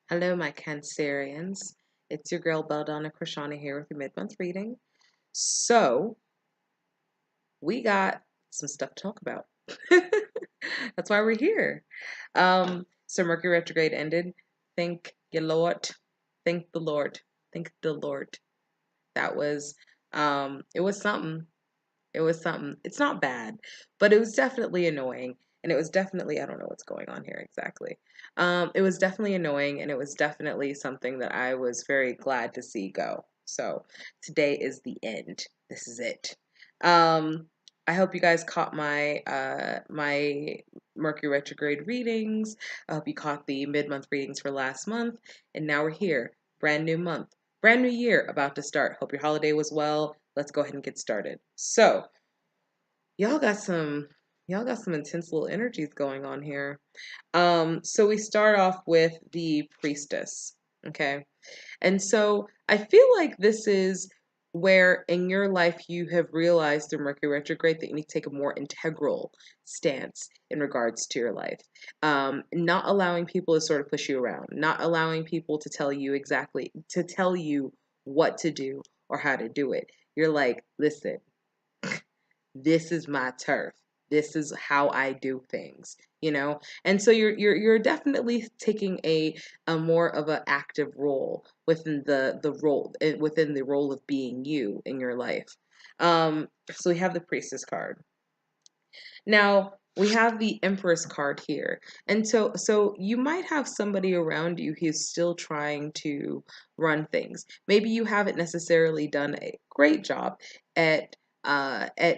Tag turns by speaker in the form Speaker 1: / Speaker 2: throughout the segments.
Speaker 1: Hello, my Cancerians. It's your girl Belladonna Krishana here with your mid-month reading. So, we got some stuff to talk about. That's why we're here. So Mercury retrograde ended. Thank you, Lord. Thank the Lord. Thank the Lord. That was it was something. It was something. It's not bad, but it was definitely annoying. And it was definitely, I don't know what's going on here exactly. It was definitely annoying, and it was definitely something that I was very glad to see go. So today is the end. This is it. Um, I hope you guys caught my Mercury retrograde readings. I hope you caught the mid-month readings for last month. And now we're here. Brand new month. Brand new year about to start. Hope your holiday was well. Let's go ahead and get started. So, y'all got some y'all got some intense little energies going on here. So we start off with the Priestess. Okay. And so I feel like this is where in your life you have realized through Mercury retrograde that you need to take a more integral stance in regards to your life. Not allowing people to sort of push you around, not allowing people to tell you what to do or how to do it. You're like, listen, this is my turf. This is how I do things, you know? And so you're definitely taking a more of an active role within the role of being you in your life. So we have the Priestess card. Now, we have the Empress card here. And so you might have somebody around you who's still trying to run things. Maybe you haven't necessarily done a great job at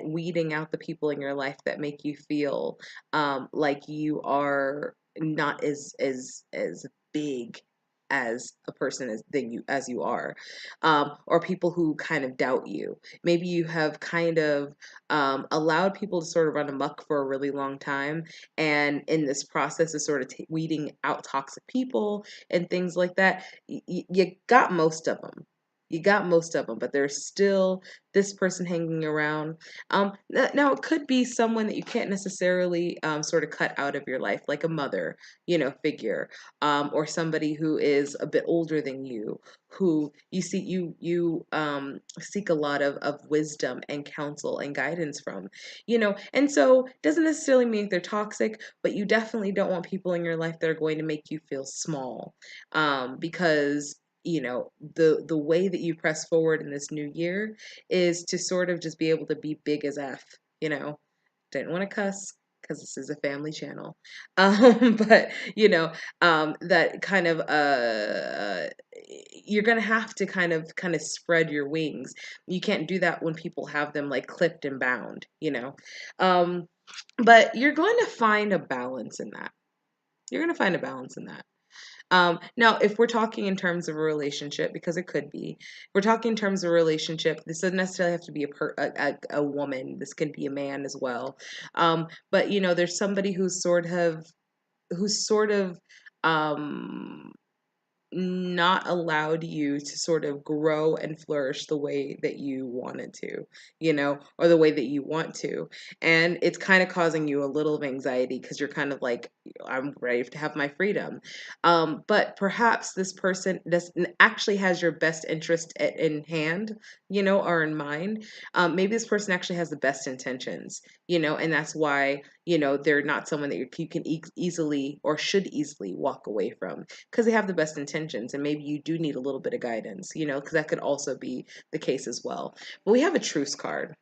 Speaker 1: weeding out the people in your life that make you feel like you are not as big as a person as you are, or people who kind of doubt you. Maybe you have kind of allowed people to sort of run amok for a really long time. And in this process of sort of weeding out toxic people and things like that, you got most of them. You got most of them, but there's still this person hanging around. Now, it could be someone that you can't necessarily sort of cut out of your life, like a mother, figure, or somebody who is a bit older than you, who you seek a lot of wisdom and counsel and guidance from, and so it doesn't necessarily mean they're toxic, but you definitely don't want people in your life that are going to make you feel small, because the way that you press forward in this new year is to sort of just be able to be big as F, you know. Didn't want to cuss because this is a family channel. But that kind of you're gonna have to kind of spread your wings. You can't do that when people have them like clipped and bound. But you're going to find a balance in that. You're going to find a balance in that. Now, if we're talking in terms of a relationship, because it could be, we're talking in terms of a relationship. This doesn't necessarily have to be a woman. This could be a man as well. But there's somebody who's sort of um, not allowed you to sort of grow and flourish the way that you wanted to, or the way that you want to. And it's kind of causing you a little of anxiety because you're kind of like, I'm ready to have my freedom. But perhaps this person doesn't actually has your best interest in hand, or in mind. Maybe this person actually has the best intentions, and that's why, they're not someone that you can easily or should easily walk away from because they have the best intentions, and maybe you do need a little bit of guidance, because that could also be the case as well. But we have a truce card.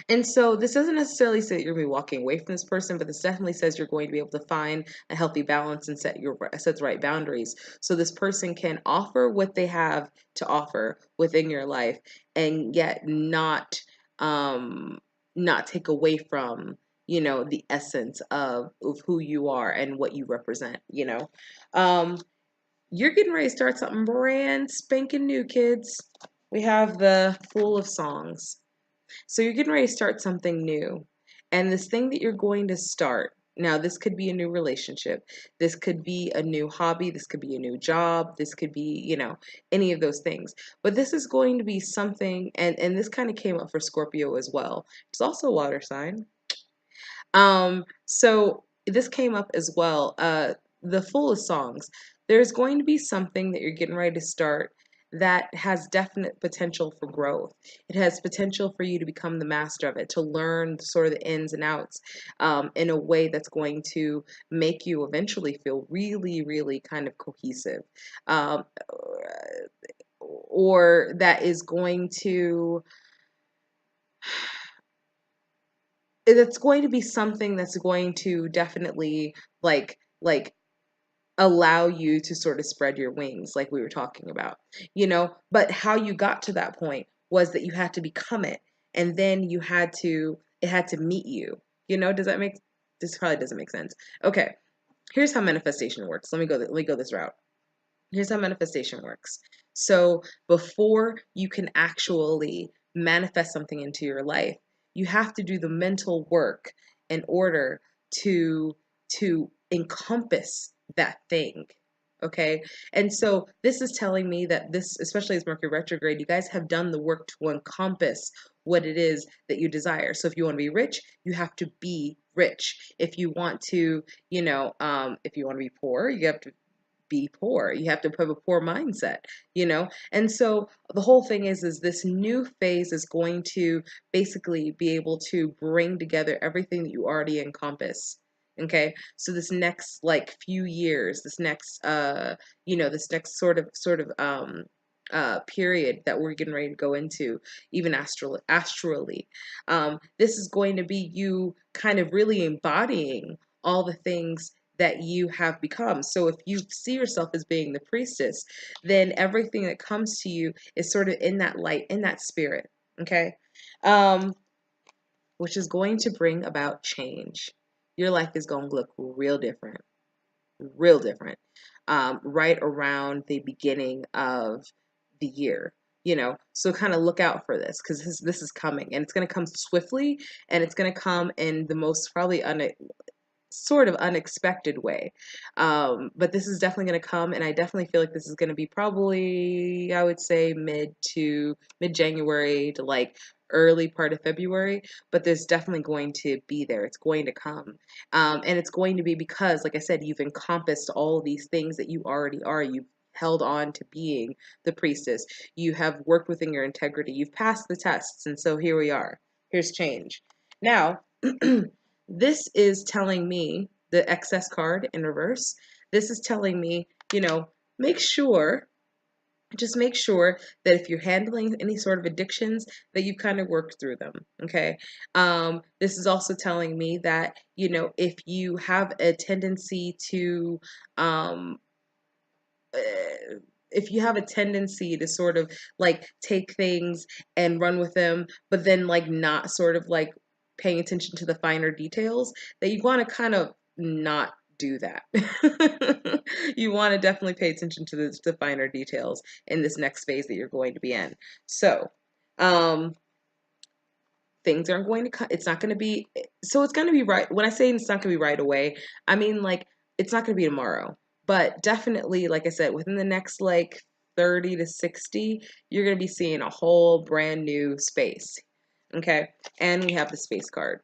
Speaker 1: And so this doesn't necessarily say that you're going to be walking away from this person, but this definitely says you're going to be able to find a healthy balance and set the right boundaries. So this person can offer what they have to offer within your life and yet not take away from the essence of who you are and what you represent. um you're getting ready to start something brand spanking new, kids. We have the Fool of Songs. So you're getting ready to start something new. And this thing that you're going to start, now this could be a new relationship. This could be a new hobby. This could be a new job. This could be, any of those things. But this is going to be something, and this kind of came up for Scorpio as well. It's also a water sign. So this came up as well. the fullest songs, there's going to be something that you're getting ready to start that has definite potential for growth. It has potential for you to become the master of it, to learn sort of the ins and outs in a way that's going to make you eventually feel really, really kind of cohesive. Um, or that is going to, it's going to be something that's going to definitely like allow you to sort of spread your wings like we were talking about, but how you got to that point was that you had to become it, and then it had to meet you. Does that make this probably doesn't make sense. Okay, here's how manifestation works. Let me go this route. Here's how manifestation works. So before you can actually manifest something into your life, you have to do the mental work in order to encompass that thing. Okay. And so this is telling me that this, especially as Mercury retrograde, you guys have done the work to encompass what it is that you desire. So if you want to be rich, you have to be rich. If you want to, if you want to be poor, you have to be poor. You have to have a poor mindset. And so the whole thing is this new phase is going to basically be able to bring together everything that you already encompass. Okay, so this next like few years, this next sort of period that we're getting ready to go into, even astrally, this is going to be you kind of really embodying all the things that you have become. So if you see yourself as being the priestess, then everything that comes to you is sort of in that light, in that spirit. Okay. Um, which is going to bring about change. Your life is going to look real different, right around the beginning of the year. So kind of look out for this, because this is coming, and it's going to come swiftly, and it's going to come in the most probably sort of unexpected way. But this is definitely going to come, and I definitely feel like this is going to be probably, I would say, mid January to like early part of February, but there's definitely going to be there. It's going to come. And it's going to be because, like I said, you've encompassed all these things that you already are. You've held on to being the priestess. You have worked within your integrity. You've passed the tests. And so here we are. Here's change. Now, this is telling me, the excess card in reverse, this is telling me, make sure, just make sure that if you're handling any sort of addictions, that you've kind of worked through them. Okay. This is also telling me that, if you have a tendency to, if you have a tendency to sort of like take things and run with them, but then like not sort of like paying attention to the finer details, that you want to kind of not do that. You want to definitely pay attention to the finer details in this next phase that you're going to be in. So, things aren't going to cut. It's not going to be, so it's going to be right. When I say it's not going to be right away, I mean, like, it's not going to be tomorrow, but definitely, like I said, within the next like 30 to 60, you're going to be seeing a whole brand new space. Okay. And we have the space card.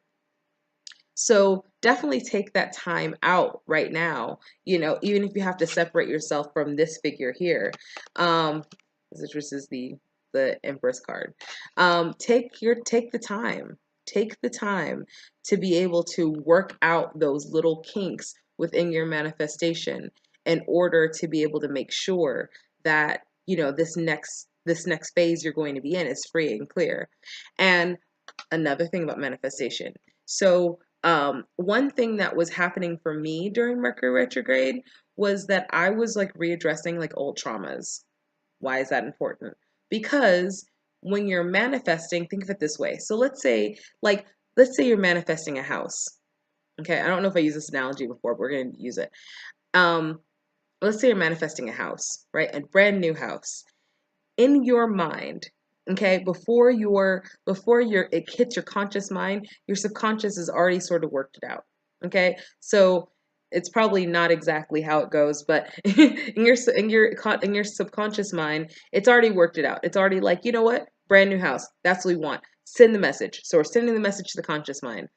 Speaker 1: So definitely take that time out right now, even if you have to separate yourself from this figure here, which is the Empress card. Take the time to be able to work out those little kinks within your manifestation in order to be able to make sure that, this next phase you're going to be in is free and clear. And another thing about manifestation. So, one thing that was happening for me during Mercury retrograde was that I was like readdressing like old traumas. Why is that important? Because when you're manifesting, think of it this way. So let's say you're manifesting a house. Okay, I don't know if I used this analogy before, but we're going to use it. Let's say you're manifesting a house, right? A brand new house. In your mind, okay, before it hits your conscious mind, your subconscious has already sort of worked it out. Okay, so it's probably not exactly how it goes, but in your subconscious mind, it's already worked it out. It's already like, you know what, brand new house, that's what we want. Send the message. So we're sending the message to the conscious mind.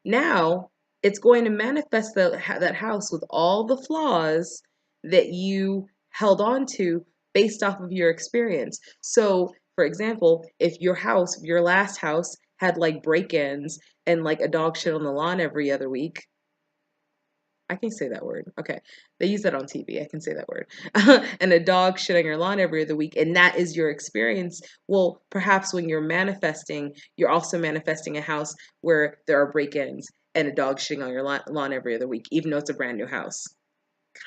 Speaker 1: Now it's going to manifest that house with all the flaws that you held on to based off of your experience. So, for example, if your last house had like break-ins and like a dog shit on the lawn every other week, I can say that word. Okay. They use that on TV. I can say that word. And a dog shit on your lawn every other week, and that is your experience. Well, perhaps when you're manifesting, you're also manifesting a house where there are break-ins and a dog shitting on your lawn every other week, even though it's a brand new house.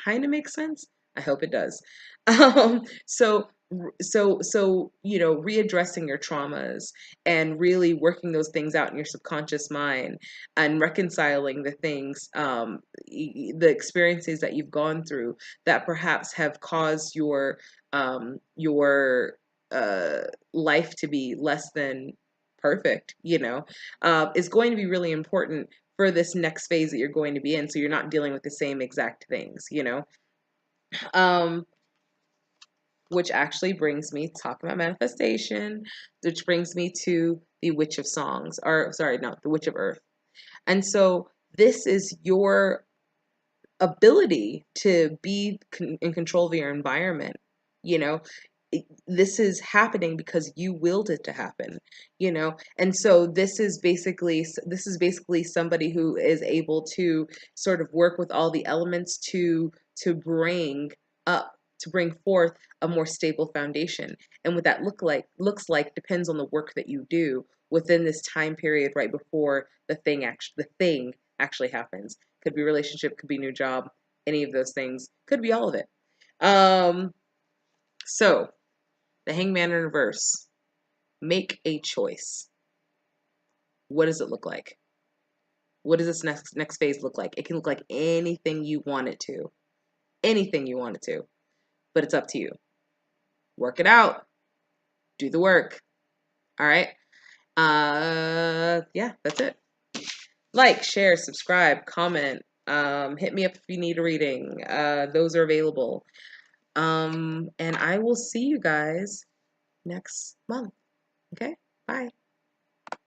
Speaker 1: Kind of makes sense. I hope it does. So readdressing your traumas and really working those things out in your subconscious mind and reconciling the things, the experiences that you've gone through that perhaps have caused your life to be less than perfect, is going to be really important for this next phase that you're going to be in, so you're not dealing with the same exact things. Um, which actually brings me, talking about manifestation, which brings me to the Witch of Songs, or sorry, no, the Witch of Earth. And so this is your ability to be in control of your environment. You know, this is happening because you willed it to happen. And so this is basically somebody who is able to sort of work with all the elements to bring forth a more stable foundation. And what that looks like depends on the work that you do within this time period right before the thing actually happens. Could be relationship, could be new job, any of those things, could be all of it. So the Hangman in reverse. Make a choice. What does it look like? What does this next phase look like? It can look like anything you want it to. Anything you want it to. But it's up to you. Work it out. Do the work. All right. Yeah, that's it. Like, share, subscribe, comment. Hit me up if you need a reading. Those are available. And I will see you guys next month. Okay? Bye.